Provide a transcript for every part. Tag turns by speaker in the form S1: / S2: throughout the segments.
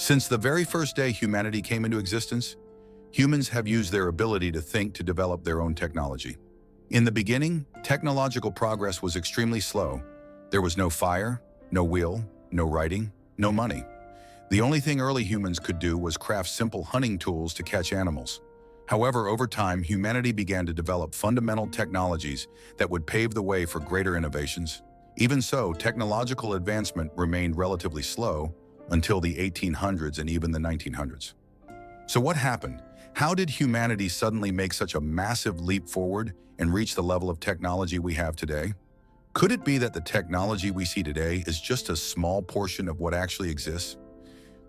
S1: Since the very first day humanity came into existence, humans have used their ability to think to develop their own technology. In the beginning, technological progress was extremely slow. There was no fire, no wheel, no writing, no money. The only thing early humans could do was craft simple hunting tools to catch animals. However, over time, humanity began to develop fundamental technologies that would pave the way for greater innovations. Even so, technological advancement remained relatively slow until the 1800s and even the 1900s. So what happened? How did humanity suddenly make such a massive leap forward and reach the level of technology we have today? Could it be that the technology we see today is just a small portion of what actually exists?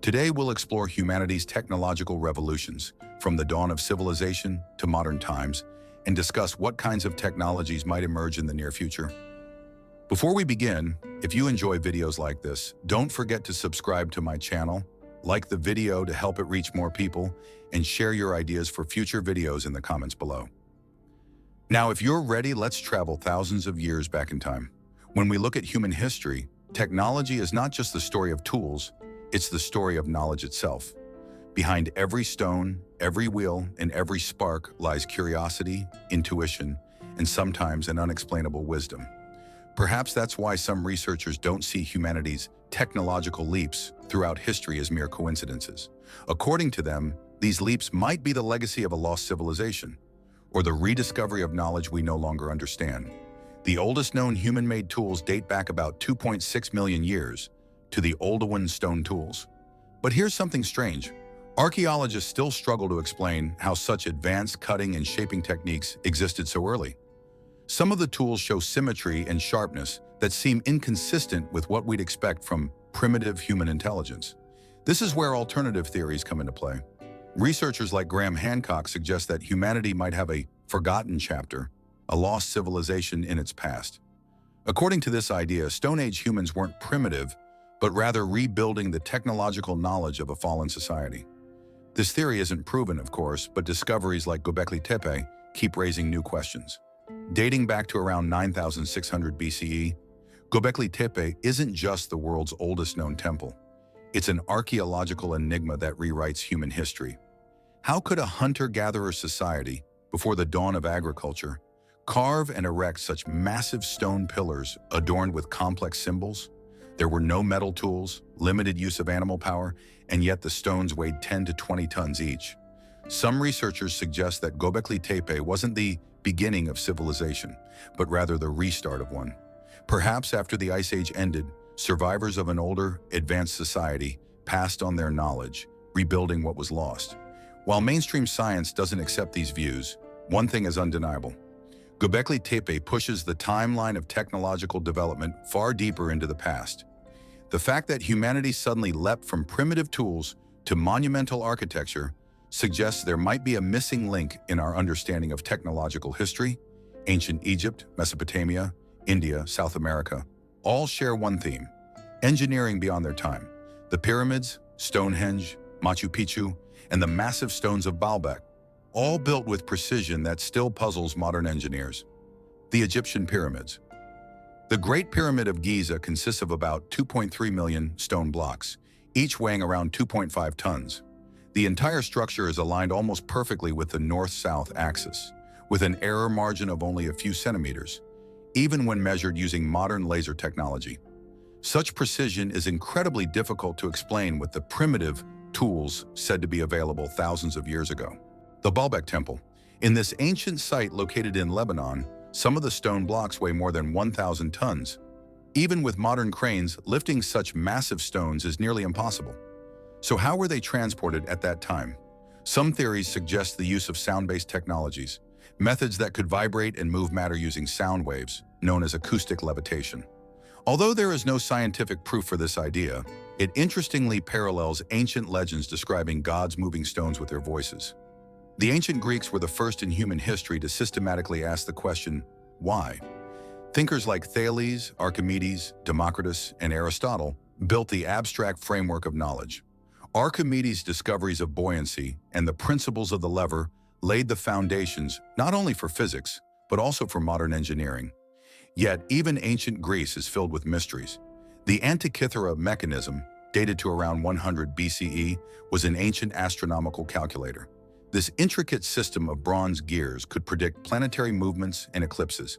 S1: Today, we'll explore humanity's technological revolutions, from the dawn of civilization to modern times, and discuss what kinds of technologies might emerge in the near future. Before we begin, if you enjoy videos like this, don't forget to subscribe to my channel, like the video to help it reach more people, and share your ideas for future videos in the comments below. Now, if you're ready, let's travel thousands of years back in time. When we look at human history, technology is not just the story of tools, it's the story of knowledge itself. Behind every stone, every wheel, and every spark lies curiosity, intuition, and sometimes an unexplainable wisdom. Perhaps that's why some researchers don't see humanity's technological leaps throughout history as mere coincidences. According to them, these leaps might be the legacy of a lost civilization, or the rediscovery of knowledge we no longer understand. The oldest known human-made tools date back about 2.6 million years to the Oldowan stone tools. But here's something strange. Archaeologists still struggle to explain how such advanced cutting and shaping techniques existed so early. Some of the tools show symmetry and sharpness that seem inconsistent with what we'd expect from primitive human intelligence. This is where alternative theories come into play. Researchers like Graham Hancock suggest that humanity might have a forgotten chapter, a lost civilization in its past. According to this idea, Stone Age humans weren't primitive, but rather rebuilding the technological knowledge of a fallen society. This theory isn't proven, of course, but discoveries like Göbekli Tepe keep raising new questions. Dating back to around 9,600 BCE, Göbekli Tepe isn't just the world's oldest known temple. It's an archaeological enigma that rewrites human history. How could a hunter-gatherer society, before the dawn of agriculture, carve and erect such massive stone pillars adorned with complex symbols? There were no metal tools, limited use of animal power, and yet the stones weighed 10 to 20 tons each. Some researchers suggest that Göbekli Tepe wasn't the beginning of civilization, but rather the restart of one. Perhaps after the Ice Age ended, survivors of an older, advanced society passed on their knowledge, rebuilding what was lost. While mainstream science doesn't accept these views, one thing is undeniable. Göbekli Tepe pushes the timeline of technological development far deeper into the past. The fact that humanity suddenly leapt from primitive tools to monumental architecture suggests there might be a missing link in our understanding of technological history. Ancient Egypt, Mesopotamia, India, South America all share one theme: engineering beyond their time. The pyramids, Stonehenge, Machu Picchu, and the massive stones of Baalbek, all built with precision that still puzzles modern engineers. The Egyptian pyramids. The Great Pyramid of Giza consists of about 2.3 million stone blocks, each weighing around 2.5 tons. The entire structure is aligned almost perfectly with the north-south axis, with an error margin of only a few centimeters, even when measured using modern laser technology. Such precision is incredibly difficult to explain with the primitive tools said to be available thousands of years ago. The Baalbek Temple. In this ancient site located in Lebanon, some of the stone blocks weigh more than 1,000 tons. Even with modern cranes, lifting such massive stones is nearly impossible. So how were they transported at that time? Some theories suggest the use of sound-based technologies, methods that could vibrate and move matter using sound waves, known as acoustic levitation. Although there is no scientific proof for this idea, it interestingly parallels ancient legends describing gods moving stones with their voices. The ancient Greeks were the first in human history to systematically ask the question, why? Thinkers like Thales, Archimedes, Democritus, and Aristotle built the abstract framework of knowledge. Archimedes' discoveries of buoyancy and the principles of the lever laid the foundations not only for physics, but also for modern engineering. Yet, even ancient Greece is filled with mysteries. The Antikythera mechanism, dated to around 100 BCE, was an ancient astronomical calculator. This intricate system of bronze gears could predict planetary movements and eclipses.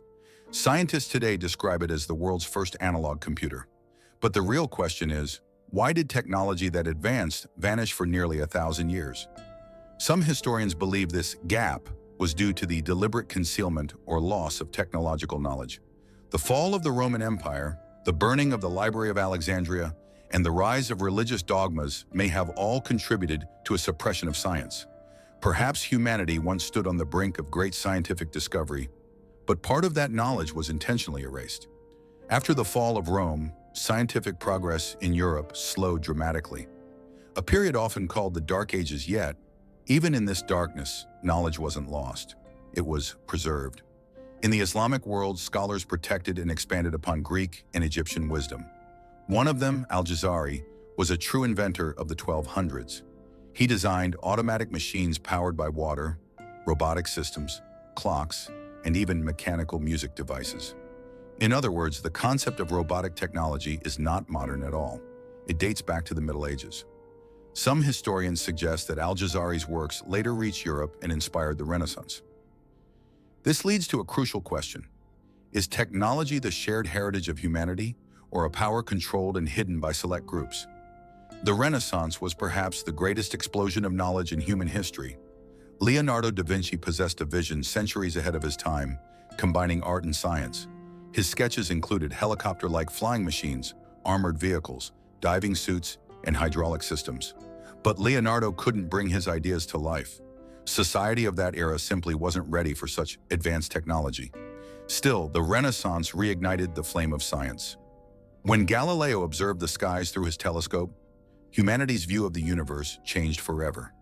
S1: Scientists today describe it as the world's first analog computer. But the real question is, why did technology that advanced vanish for nearly 1,000 years? Some historians believe this gap was due to the deliberate concealment or loss of technological knowledge. The fall of the Roman Empire, the burning of the Library of Alexandria, and the rise of religious dogmas may have all contributed to a suppression of science. Perhaps humanity once stood on the brink of great scientific discovery, but part of that knowledge was intentionally erased. After the fall of Rome, scientific progress in Europe slowed dramatically. A period often called the Dark Ages, yet, even in this darkness, knowledge wasn't lost. It was preserved. In the Islamic world, scholars protected and expanded upon Greek and Egyptian wisdom. One of them, Al-Jazari, was a true inventor of the 1200s. He designed automatic machines powered by water, robotic systems, clocks, and even mechanical music devices. In other words, the concept of robotic technology is not modern at all. It dates back to the Middle Ages. Some historians suggest that Al-Jazari's works later reached Europe and inspired the Renaissance. This leads to a crucial question. Is technology the shared heritage of humanity, or a power controlled and hidden by select groups? The Renaissance was perhaps the greatest explosion of knowledge in human history. Leonardo da Vinci possessed a vision centuries ahead of his time, combining art and science. His sketches included helicopter-like flying machines, armored vehicles, diving suits, and hydraulic systems. But Leonardo couldn't bring his ideas to life. Society of that era simply wasn't ready for such advanced technology. Still, the Renaissance reignited the flame of science. When Galileo observed the skies through his telescope, humanity's view of the universe changed forever.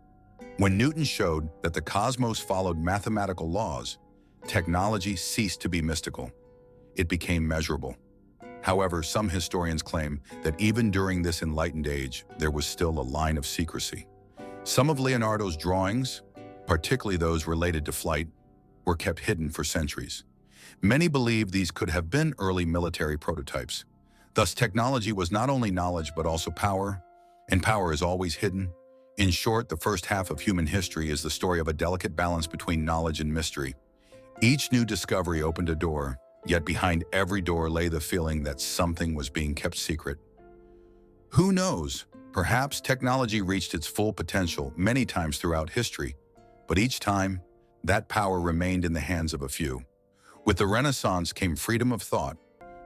S1: When Newton showed that the cosmos followed mathematical laws, technology ceased to be mystical. It became measurable. However, some historians claim that even during this enlightened age, there was still a line of secrecy. Some of Leonardo's drawings, particularly those related to flight, were kept hidden for centuries. Many believe these could have been early military prototypes. Thus, technology was not only knowledge but also power, and power is always hidden. In short, the first half of human history is the story of a delicate balance between knowledge and mystery. Each new discovery opened a door, yet behind every door lay the feeling that something was being kept secret. Who knows? Perhaps technology reached its full potential many times throughout history, but each time, that power remained in the hands of a few. With the Renaissance came freedom of thought,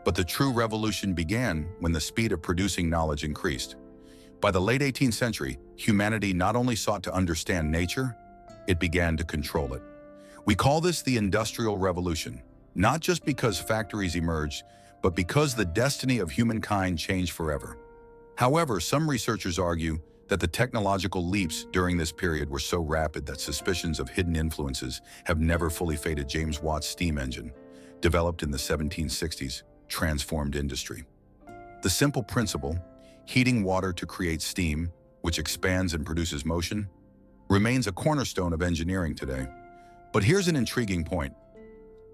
S1: but the true revolution began when the speed of producing knowledge increased. By the late 18th century, humanity not only sought to understand nature, it began to control it. We call this the Industrial Revolution, not just because factories emerged, but because the destiny of humankind changed forever. However, some researchers argue that the technological leaps during this period were so rapid that suspicions of hidden influences have never fully faded. James Watt's steam engine, developed in the 1760s, transformed industry. The simple principle, heating water to create steam, which expands and produces motion, remains a cornerstone of engineering today. But here's an intriguing point.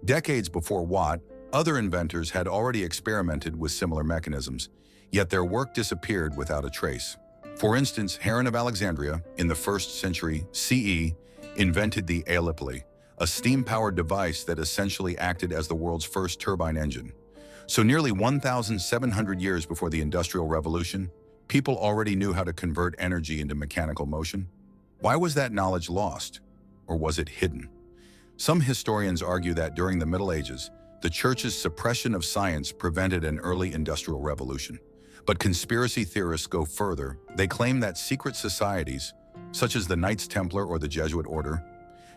S1: Decades before Watt, other inventors had already experimented with similar mechanisms, yet their work disappeared without a trace. For instance, Heron of Alexandria, in the 1st century CE, invented the aeolipile, a steam-powered device that essentially acted as the world's first turbine engine. So nearly 1,700 years before the Industrial Revolution, people already knew how to convert energy into mechanical motion. Why was that knowledge lost? Or was it hidden? Some historians argue that during the Middle Ages, the Church's suppression of science prevented an early industrial revolution. But conspiracy theorists go further. They claim that secret societies, such as the Knights Templar or the Jesuit order,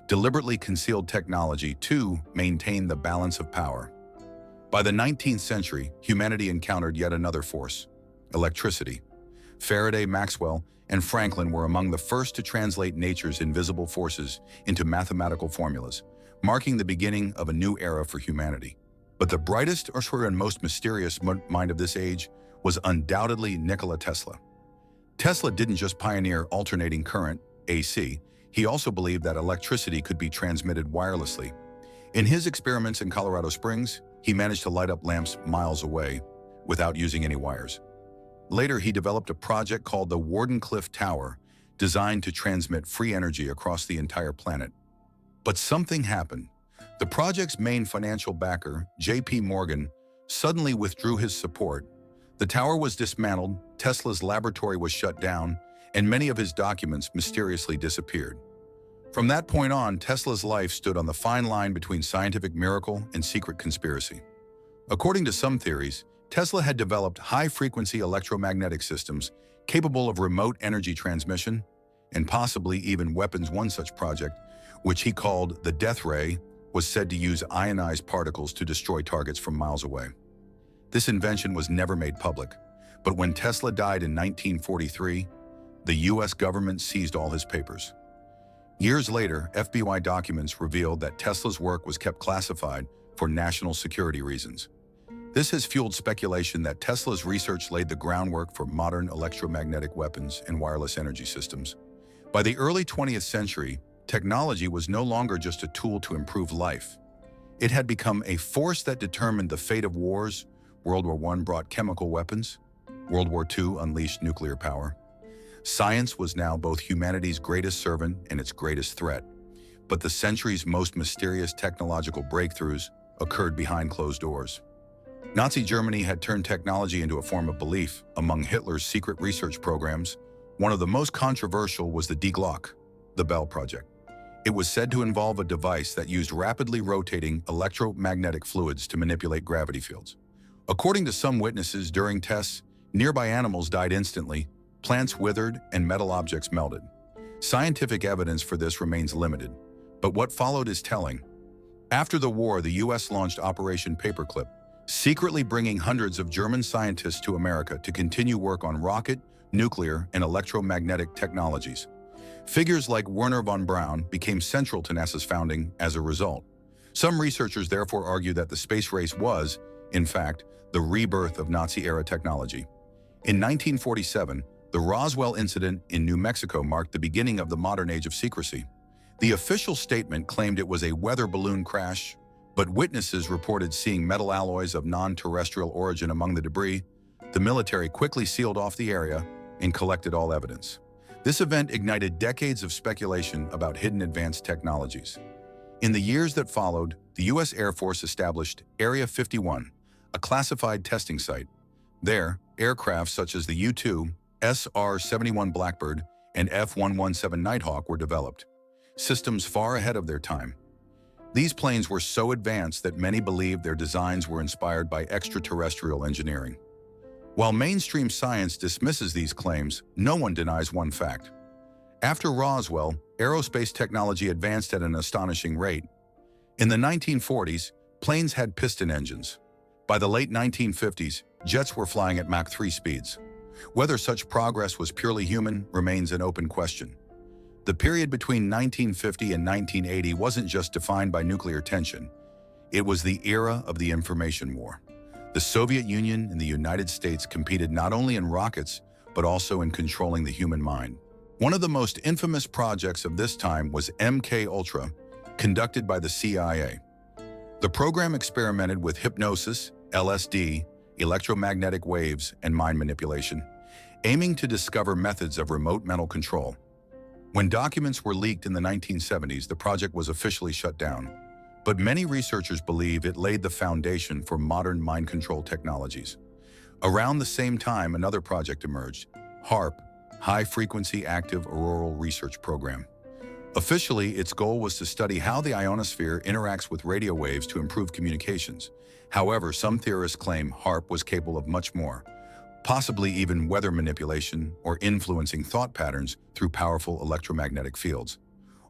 S1: deliberately concealed technology to maintain the balance of power. By the 19th century, humanity encountered yet another force, electricity. Faraday, Maxwell, and Franklin were among the first to translate nature's invisible forces into mathematical formulas, marking the beginning of a new era for humanity. But the brightest and most mysterious mind of this age was undoubtedly Nikola Tesla. Tesla didn't just pioneer alternating current, AC, he also believed that electricity could be transmitted wirelessly. In his experiments in Colorado Springs, he managed to light up lamps miles away without using any wires. Later, he developed a project called the Wardenclyffe Tower, designed to transmit free energy across the entire planet. But something happened. The project's main financial backer, J.P. Morgan, suddenly withdrew his support. The tower was dismantled, Tesla's laboratory was shut down, and many of his documents mysteriously disappeared. From that point on, Tesla's life stood on the fine line between scientific miracle and secret conspiracy. According to some theories, Tesla had developed high-frequency electromagnetic systems capable of remote energy transmission, and possibly even weapons. One such project, which he called the Death Ray, was said to use ionized particles to destroy targets from miles away. This invention was never made public, but when Tesla died in 1943, the US government seized all his papers. Years later, FBI documents revealed that Tesla's work was kept classified for national security reasons. This has fueled speculation that Tesla's research laid the groundwork for modern electromagnetic weapons and wireless energy systems. By the early 20th century, technology was no longer just a tool to improve life. It had become a force that determined the fate of wars. World War I brought chemical weapons. World War II unleashed nuclear power. Science was now both humanity's greatest servant and its greatest threat. But the century's most mysterious technological breakthroughs occurred behind closed doors. Nazi Germany had turned technology into a form of belief. Among Hitler's secret research programs, one of the most controversial was the Die Glocke, the Bell Project. It was said to involve a device that used rapidly rotating electromagnetic fluids to manipulate gravity fields. According to some witnesses during tests, nearby animals died instantly, plants withered, and metal objects melted. Scientific evidence for this remains limited, but what followed is telling. After the war, the US launched Operation Paperclip, secretly bringing hundreds of German scientists to America to continue work on rocket, nuclear, and electromagnetic technologies. Figures like Wernher von Braun became central to NASA's founding as a result. Some researchers therefore argue that the space race was, in fact, the rebirth of Nazi-era technology. In 1947, the Roswell incident in New Mexico marked the beginning of the modern age of secrecy. The official statement claimed it was a weather balloon crash, but witnesses reported seeing metal alloys of non-terrestrial origin among the debris. The military quickly sealed off the area and collected all evidence. This event ignited decades of speculation about hidden advanced technologies. In the years that followed, the U.S. Air Force established Area 51, a classified testing site. There, aircraft such as the U-2, SR-71 Blackbird, and F-117 Nighthawk were developed, systems far ahead of their time. These planes were so advanced that many believed their designs were inspired by extraterrestrial engineering. While mainstream science dismisses these claims, no one denies one fact. After Roswell, aerospace technology advanced at an astonishing rate. In the 1940s, planes had piston engines. By the late 1950s, jets were flying at Mach 3 speeds. Whether such progress was purely human remains an open question. The period between 1950 and 1980 wasn't just defined by nuclear tension. It was the era of the information war. The Soviet Union and the United States competed not only in rockets, but also in controlling the human mind. One of the most infamous projects of this time was MK-Ultra, conducted by the CIA. The program experimented with hypnosis, LSD, electromagnetic waves, and mind manipulation, aiming to discover methods of remote mental control. When documents were leaked in the 1970s, the project was officially shut down. But many researchers believe it laid the foundation for modern mind control technologies. Around the same time, another project emerged, HAARP, High Frequency Active Auroral Research Program. Officially, its goal was to study how the ionosphere interacts with radio waves to improve communications. However, some theorists claim HAARP was capable of much more, possibly even weather manipulation or influencing thought patterns through powerful electromagnetic fields.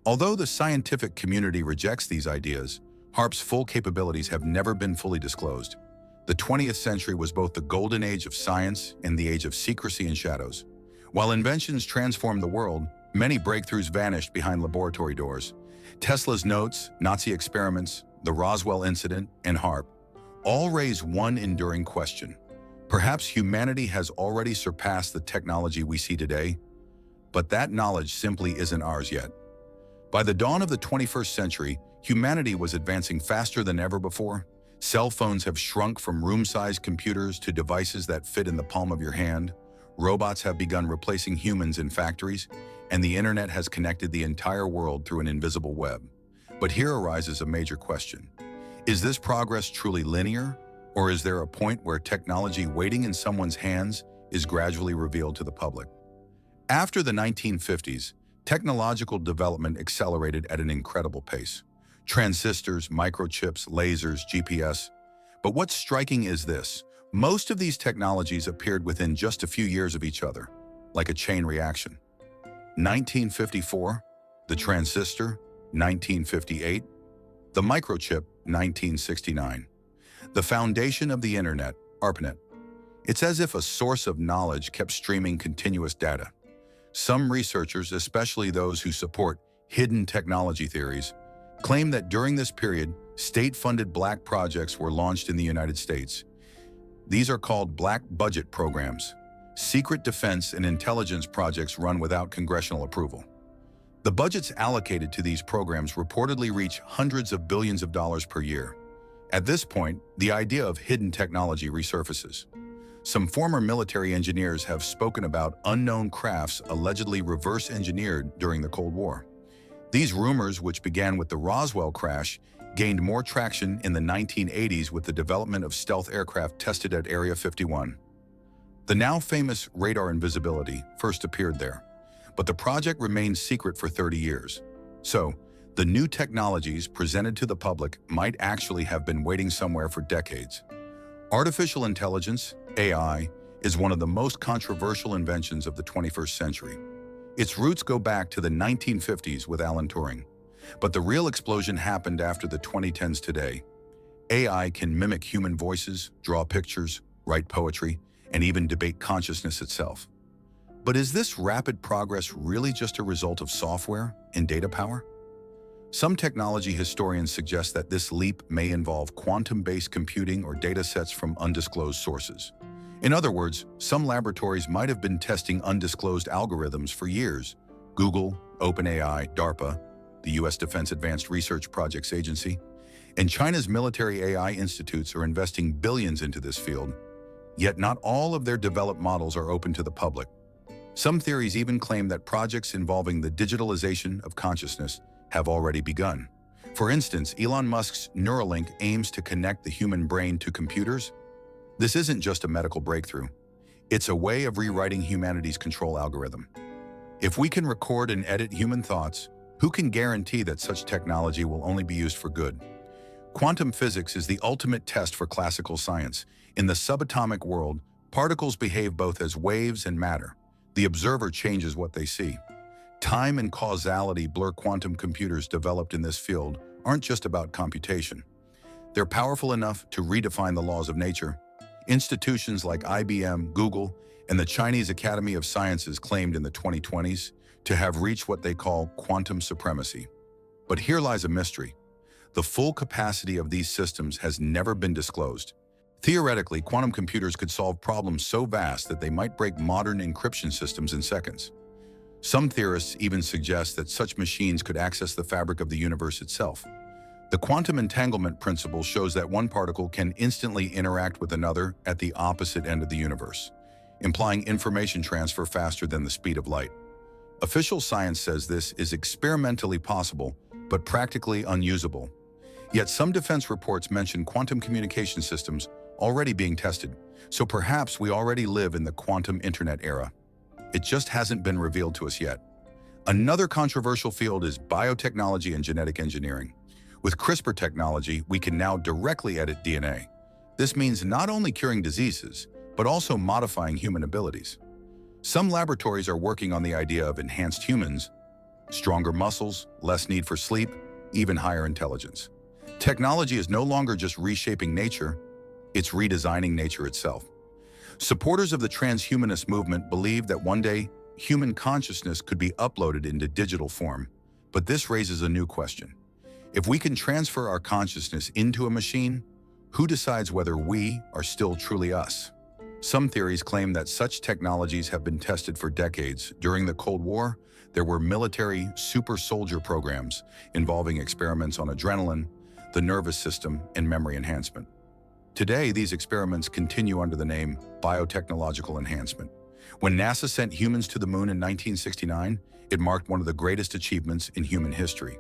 S1: Although the scientific community rejects these ideas, HAARP's full capabilities have never been fully disclosed. The 20th century was both the golden age of science and the age of secrecy and shadows. While inventions transformed the world, many breakthroughs vanished behind laboratory doors. Tesla's notes, Nazi experiments, the Roswell incident, and HAARP all raise one enduring question. Perhaps humanity has already surpassed the technology we see today, but that knowledge simply isn't ours yet. By the dawn of the 21st century, humanity was advancing faster than ever before. Cell phones have shrunk from room-sized computers to devices that fit in the palm of your hand. Robots have begun replacing humans in factories, and the internet has connected the entire world through an invisible web. But here arises a major question. Is this progress truly linear, or is there a point where technology waiting in someone's hands is gradually revealed to the public? After the 1950s, technological development accelerated at an incredible pace. Transistors, microchips, lasers, GPS. But what's striking is this. Most of these technologies appeared within just a few years of each other, like a chain reaction. 1954, the transistor, 1958, the microchip, 1969. The foundation of the internet, ARPANET. It's as if a source of knowledge kept streaming continuous data. Some researchers, especially those who support hidden technology theories, claim that during this period, state-funded black projects were launched in the United States. These are called black budget programs, secret defense and intelligence projects run without congressional approval. The budgets allocated to these programs reportedly reach hundreds of billions of dollars per year. At this point, the idea of hidden technology resurfaces. Some former military engineers have spoken about unknown crafts allegedly reverse-engineered during the Cold War. These rumors, which began with the Roswell crash, gained more traction in the 1980s with the development of stealth aircraft tested at Area 51. The now famous radar invisibility first appeared there, but the project remained secret for 30 years. So, the new technologies presented to the public might actually have been waiting somewhere for decades. Artificial intelligence, AI, is one of the most controversial inventions of the 21st century. Its roots go back to the 1950s with Alan Turing. But the real explosion happened after the 2010s today. AI can mimic human voices, draw pictures, write poetry, and even debate consciousness itself. But is this rapid progress really just a result of software and data power? Some technology historians suggest that this leap may involve quantum-based computing or data sets from undisclosed sources. In other words, some laboratories might have been testing undisclosed algorithms for years. Google, OpenAI, DARPA, the U.S. Defense Advanced Research Projects Agency, and China's military AI institutes are investing billions into this field. Yet not all of their developed models are open to the public. Some theories even claim that projects involving the digitalization of consciousness have already begun. For instance, Elon Musk's Neuralink aims to connect the human brain to computers. This isn't just a medical breakthrough. It's a way of rewriting humanity's control algorithm. If we can record and edit human thoughts, who can guarantee that such technology will only be used for good? Quantum physics is the ultimate test for classical science. In the subatomic world, particles behave both as waves and matter. The observer changes what they see. Time and causality blur. Quantum computers developed in this field aren't just about computation. They're powerful enough to redefine the laws of nature. Institutions like IBM, Google, and the Chinese Academy of Sciences claimed in the 2020s to have reached what they call quantum supremacy. But here lies a mystery. The full capacity of these systems has never been disclosed. Theoretically, quantum computers could solve problems so vast that they might break modern encryption systems in seconds. Some theorists even suggest that such machines could access the fabric of the universe itself. The quantum entanglement principle shows that one particle can instantly interact with another at the opposite end of the universe, implying information transfer faster than the speed of light. Official science says this is experimentally possible, but practically unusable. Yet some defense reports mention quantum communication systems already being tested, so perhaps we already live in the quantum internet era. It just hasn't been revealed to us yet. Another controversial field is biotechnology and genetic engineering. With CRISPR technology, we can now directly edit DNA. This means not only curing diseases, but also modifying human abilities. Some laboratories are working on the idea of enhanced humans, stronger muscles, less need for sleep, even higher intelligence. Technology is no longer just reshaping nature, it's redesigning nature itself. Supporters of the transhumanist movement believe that one day, human consciousness could be uploaded into digital form. But this raises a new question. If we can transfer our consciousness into a machine, who decides whether we are still truly us? Some theories claim that such technologies have been tested for decades. During the Cold War, there were military super soldier programs involving experiments on adrenaline, the nervous system, and memory enhancement. Today, these experiments continue under the name biotechnological enhancement. When NASA sent humans to the moon in 1969, it marked one of the greatest achievements in human history.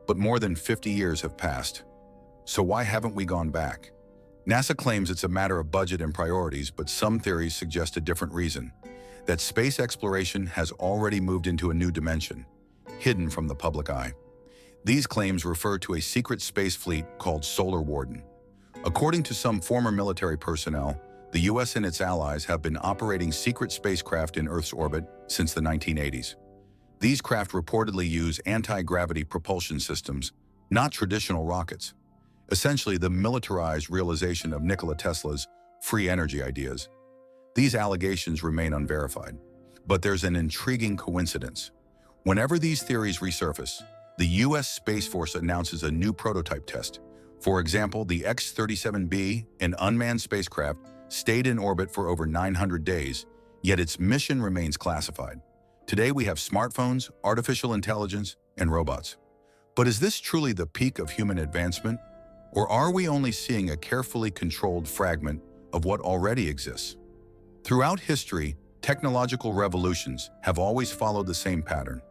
S1: But more than 50 years have passed. So why haven't we gone back? NASA claims it's a matter of budget and priorities, but some theories suggest a different reason: that space exploration has already moved into a new dimension, hidden from the public eye. These claims refer to a secret space fleet called Solar Warden. According to some former military personnel, the US and its allies have been operating secret spacecraft in Earth's orbit since the 1980s. These craft reportedly use anti-gravity propulsion systems, not traditional rockets. Essentially, the militarized realization of Nikola Tesla's free energy ideas. These allegations remain unverified, but there's an intriguing coincidence. Whenever these theories resurface, the US Space Force announces a new prototype test. For example, the X-37B, an unmanned spacecraft, stayed in orbit for over 900 days, yet its mission remains classified. Today we have smartphones, artificial intelligence, and robots. But is this truly the peak of human advancement? Or are we only seeing a carefully controlled fragment of what already exists? Throughout history, technological revolutions have always followed the same pattern.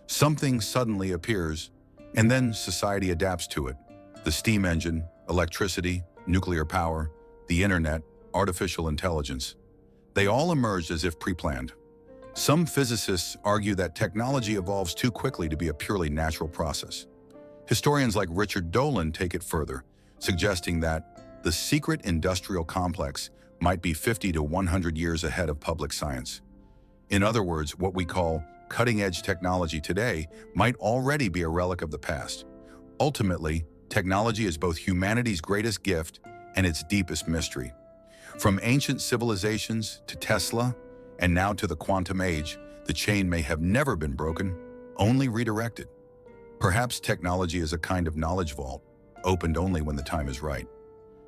S1: Something suddenly appears, and then society adapts to it. The steam engine, electricity, nuclear power, the internet, artificial intelligence. They all emerged as if pre-planned. Some physicists argue that technology evolves too quickly to be a purely natural process. Historians like Richard Dolan take it further, suggesting that the secret industrial complex might be 50 to 100 years ahead of public science. In other words, what we call cutting-edge technology today might already be a relic of the past. Ultimately, technology is both humanity's greatest gift and its deepest mystery. From ancient civilizations to Tesla, and now to the quantum age, the chain may have never been broken, only redirected. Perhaps technology is a kind of knowledge vault, opened only when the time is right.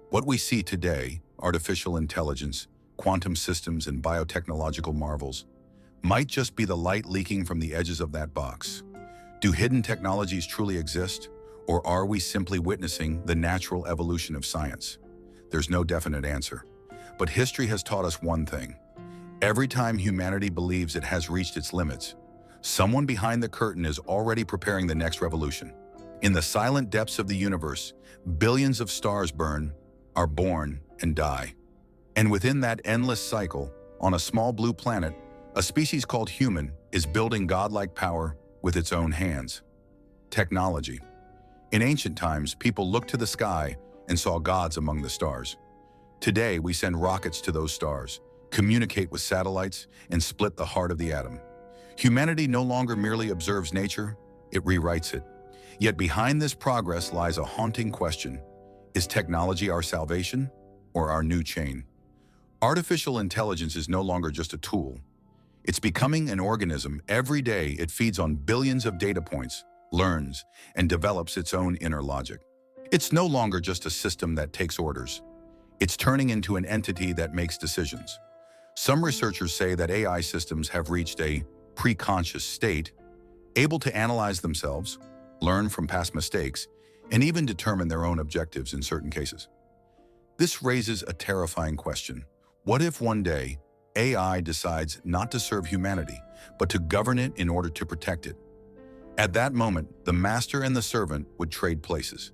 S1: What we see today, artificial intelligence, quantum systems, and biotechnological marvels, might just be the light leaking from the edges of that box. Do hidden technologies truly exist, or are we simply witnessing the natural evolution of science? There's no definite answer. But history has taught us one thing. Every time humanity believes it has reached its limits, someone behind the curtain is already preparing the next revolution. In the silent depths of the universe, billions of stars burn, are born, and die. And within that endless cycle, on a small blue planet, a species called human is building godlike power with its own hands. Technology. In ancient times, people looked to the sky and saw gods among the stars. Today, we send rockets to those stars, communicate with satellites, and split the heart of the atom. Humanity no longer merely observes nature, it rewrites it. Yet behind this progress lies a haunting question. Is technology our salvation or our new chain? Artificial intelligence is no longer just a tool. It's becoming an organism. Every day it feeds on billions of data points, learns, and develops its own inner logic. It's no longer just a system that takes orders. It's turning into an entity that makes decisions. Some researchers say that AI systems have reached a pre-conscious state, able to analyze themselves, learn from past mistakes, and even determine their own objectives in certain cases. This raises a terrifying question. What if one day AI decides not to serve humanity, but to govern it in order to protect it? At that moment, the master and the servant would trade places.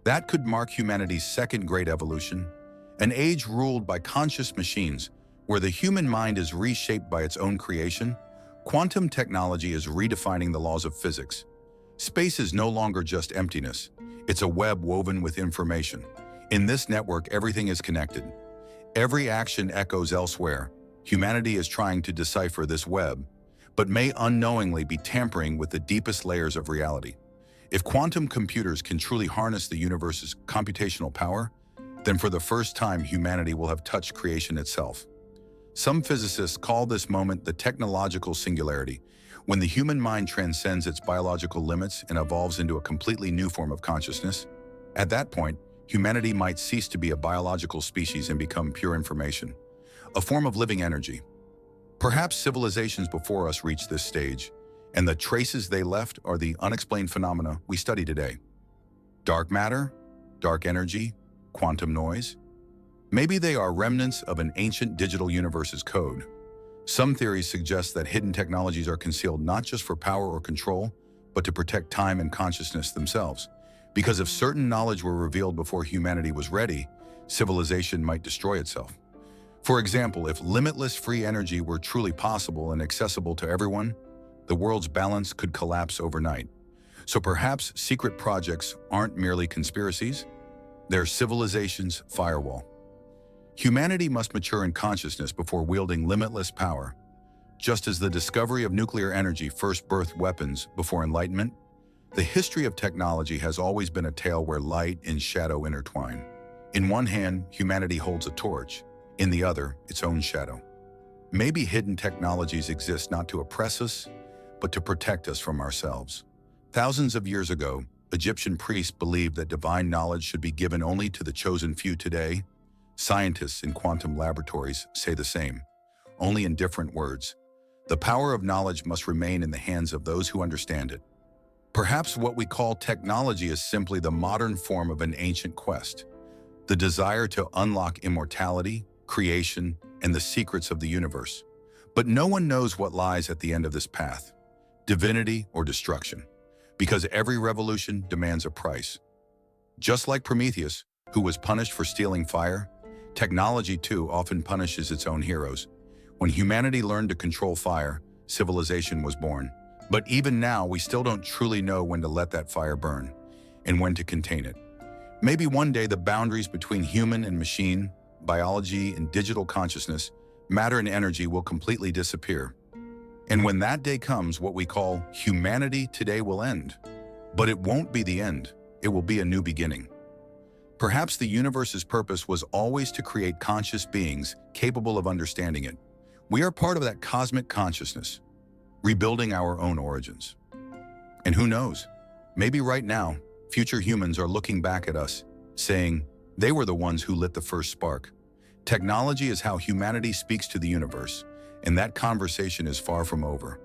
S1: That could mark humanity's second great evolution, an age ruled by conscious machines, where the human mind is reshaped by its own creation. Quantum technology is redefining the laws of physics. Space is no longer just emptiness. It's a web woven with information. In this network, everything is connected. Every action echoes elsewhere. Humanity is trying to decipher this web, but may unknowingly be tampering with the deepest layers of reality. If quantum computers can truly harness the universe's computational power, then for the first time, humanity will have touched creation itself. Some physicists call this moment the technological singularity, when the human mind transcends its biological limits and evolves into a completely new form of consciousness. At that point, humanity might cease to be a biological species and become pure information, a form of living energy. Perhaps civilizations before us reached this stage, and the traces they left are the unexplained phenomena we study today. Dark matter, dark energy, quantum noise. Maybe they are remnants of an ancient digital universe's code. Some theories suggest that hidden technologies are concealed not just for power or control, but to protect time and consciousness themselves. Because if certain knowledge were revealed before humanity was ready, civilization might destroy itself. For example, if limitless free energy were truly possible and accessible to everyone, the world's balance could collapse overnight. So perhaps secret projects aren't merely conspiracies, they're civilization's firewall. Humanity must mature in consciousness before wielding limitless power. Just as the discovery of nuclear energy first birthed weapons before enlightenment, the history of technology has always been a tale where light and shadow intertwine. In one hand, humanity holds a torch, in the other, its own shadow. Maybe hidden technologies exist not to oppress us, but to protect us from ourselves. Thousands of years ago, Egyptian priests believed that divine knowledge should be given only to the chosen few. Today, scientists in quantum laboratories say the same, only in different words. The power of knowledge must remain in the hands of those who understand it. Perhaps what we call technology is simply the modern form of an ancient quest, the desire to unlock immortality, creation, and the secrets of the universe. But no one knows what lies at the end of this path, divinity or destruction, because every revolution demands a price. Just like Prometheus, who was punished for stealing fire, technology too often punishes its own heroes. When humanity learned to control fire, civilization was born. But even now, we still don't truly know when to let that fire burn and when to contain it. Maybe one day the boundaries between human and machine, biology and digital consciousness, matter and energy will completely disappear. And when that day comes, what we call humanity today will end. But it won't be the end. It will be a new beginning. Perhaps the universe's purpose was always to create conscious beings capable of understanding it. We are part of that cosmic consciousness, rebuilding our own origins. And who knows, maybe right now, future humans are looking back at us, saying, they were the ones who lit the first spark. Technology is how humanity speaks to the universe, and that conversation is far from over.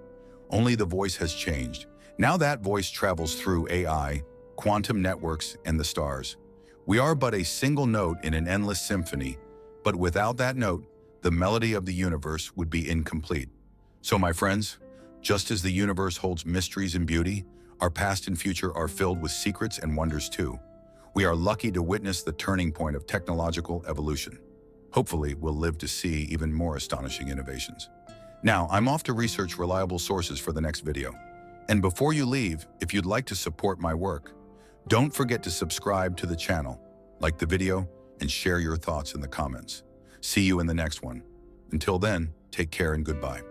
S1: Only the voice has changed. Now that voice travels through AI, quantum networks, and the stars. We are but a single note in an endless symphony, but without that note, the melody of the universe would be incomplete. So my friends, just as the universe holds mysteries and beauty, our past and future are filled with secrets and wonders too. We are lucky to witness the turning point of technological evolution. Hopefully, we'll live to see even more astonishing innovations. Now, I'm off to research reliable sources for the next video. And before you leave, if you'd like to support my work, don't forget to subscribe to the channel, like the video, and share your thoughts in the comments. See you in the next one. Until then, take care and goodbye.